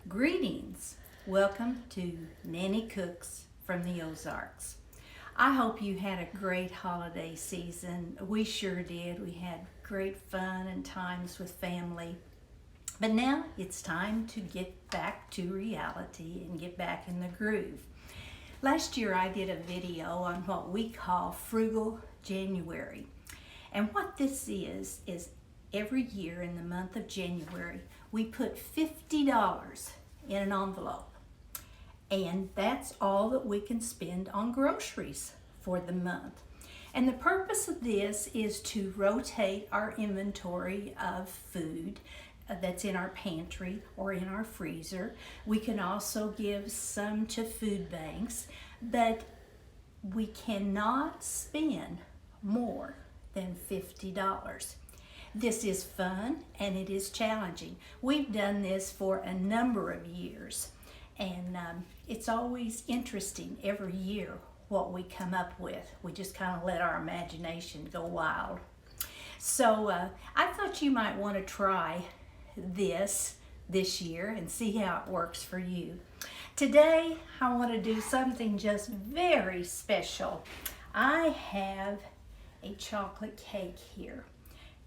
Greetings. Welcome to Nanny Cooks from the Ozarks. I hope you had a great holiday season. We sure did. We had great fun and times with family. But now it's time to get back to reality and get back in the groove. Last year I did a video on what we call Frugal January. And what this is every year in the month of January, we put $50 in an envelope. And that's all that we can spend on groceries for the month. And the purpose of this is to rotate our inventory of food that's in our pantry or in our freezer. We can also give some to food banks, but we cannot spend more than $50. This is fun and it is challenging. We've done this for a number of years, and it's always interesting every year what we come up with. We just kind of let our imagination go wild. So I thought you might want to try this year and see how it works for you. Today I want to do something just very special. I have a chocolate cake here,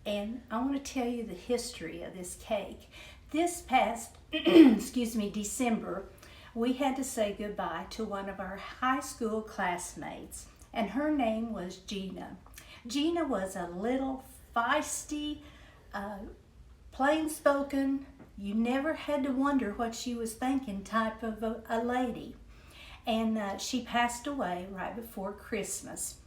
and I want to tell you the history of this cake. This past December, we had to say goodbye to one of our high school classmates, and her name was Gena. Gena was a little feisty, plain-spoken, you never had to wonder what she was thinking type of a lady. And she passed away right before Christmas.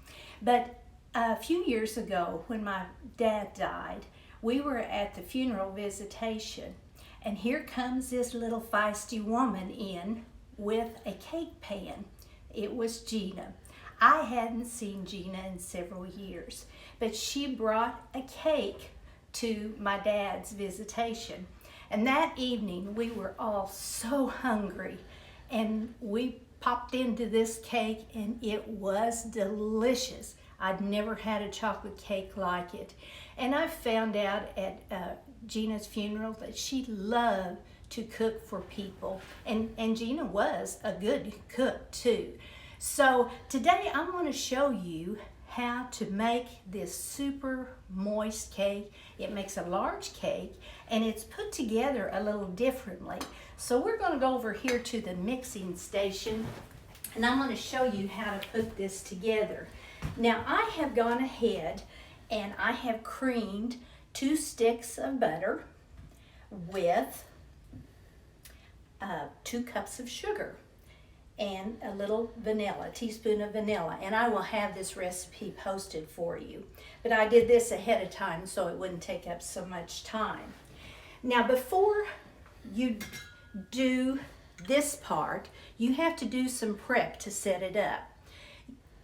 But a few years ago, when my dad died, we were at the funeral visitation, and here comes this little feisty woman in with a cake pan. It was Gena. I hadn't seen Gena in several years, but she brought a cake to my dad's visitation. And that evening, we were all so hungry, and we popped into this cake, and it was delicious. I'd never had a chocolate cake like it. And I found out at Gena's funeral that she loved to cook for people. And Gena was a good cook too. So today I'm going to show you how to make this super moist cake. It makes a large cake, and it's put together a little differently. So we're going to go over here to the mixing station, and I'm going to show you how to put this together. Now I have gone ahead and I have creamed 2 sticks of butter with 2 cups of sugar and a little vanilla, teaspoon of vanilla. And I will have this recipe posted for you. But I did this ahead of time so it wouldn't take up so much time. Now before you do this part, you have to do some prep to set it up.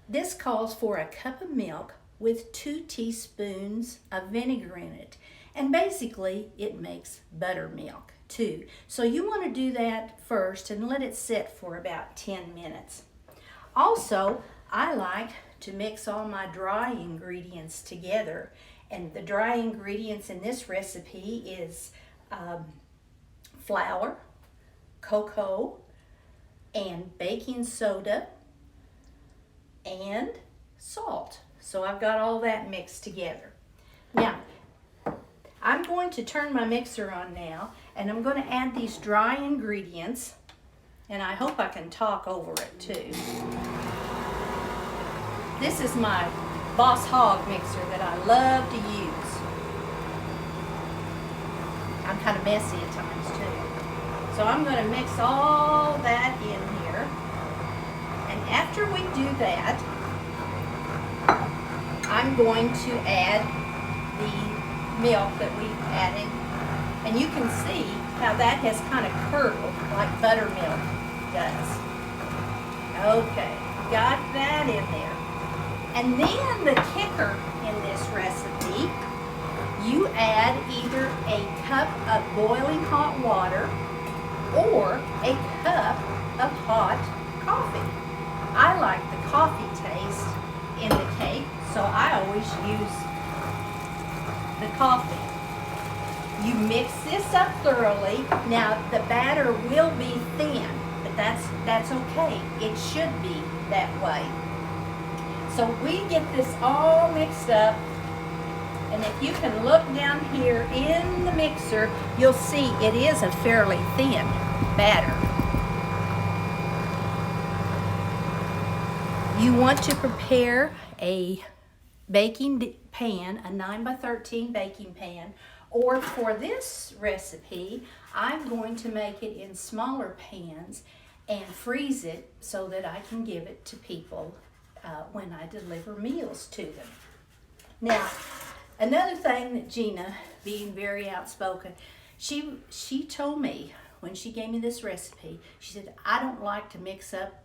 This calls for a cup of milk with 2 teaspoons of vinegar in it. And basically, it makes buttermilk too. So you want to do that first and let it sit for about 10 minutes. Also, I like to mix all my dry ingredients together. And the dry ingredients in this recipe is flour, cocoa, and baking soda, and salt. So I've got all that mixed together. Now, I'm going to turn my mixer on now, and I'm going to add these dry ingredients, and I hope I can talk over it too. This is my Boss Hog mixer that I love to use. I'm kind of messy at times too. So I'm going to mix all that in here. And after we do that, I'm going to add the milk that we've added. And you can see how that has kind of curdled like buttermilk does. Okay, got that in there. And then the kicker in this recipe, you add either a cup of boiling hot water or a cup of hot coffee. I like the coffee taste in the cake, so I always use the coffee. You mix this up thoroughly. Now the batter will be thin, but that's okay. It should be that way. So we get this all mixed up, and if you can look down here in the mixer, you'll see it is a fairly thin batter. You want to prepare a baking pan, a 9x13 baking pan, or for this recipe, I'm going to make it in smaller pans and freeze it so that I can give it to people when I deliver meals to them. Now, another thing that Gena, being very outspoken, she told me when she gave me this recipe, she said, I don't like to mix up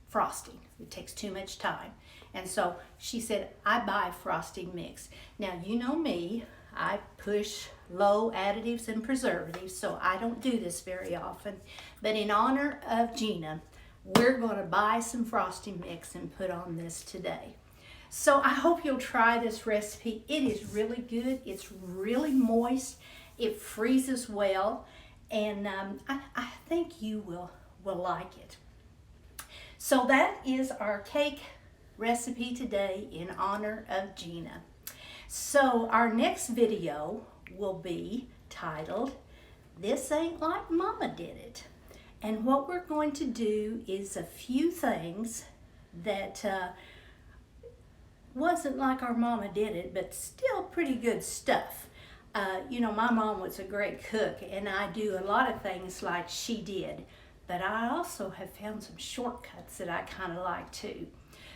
frosting. It takes too much time. And so she said, I buy frosting mix. Now, you know me, I push low additives and preservatives, so I don't do this very often. But in honor of Gena, we're going to buy some frosting mix and put on this today. So I hope you'll try this recipe. It is really good. It's really moist. It freezes well, and I think you will like it. So that is our cake recipe today in honor of Gena. So our next video will be titled, This Ain't Like Mama Did It. And what we're going to do is a few things that wasn't like our mama did it, but still pretty good stuff. You know, my mom was a great cook, and I do a lot of things like she did. But I also have found some shortcuts that I kind of like too.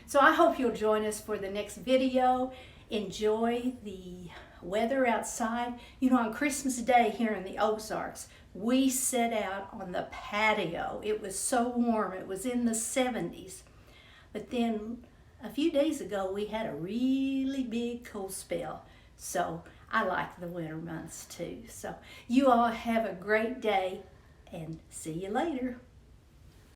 So I hope you'll join us for the next video. Enjoy the weather outside. You know, on Christmas Day here in the Ozarks, we set out on the patio. It was so warm. It was in the 70s. But then a few days ago, we had a really big cold spell. So I like the winter months too. So you all have a great day, and see you later.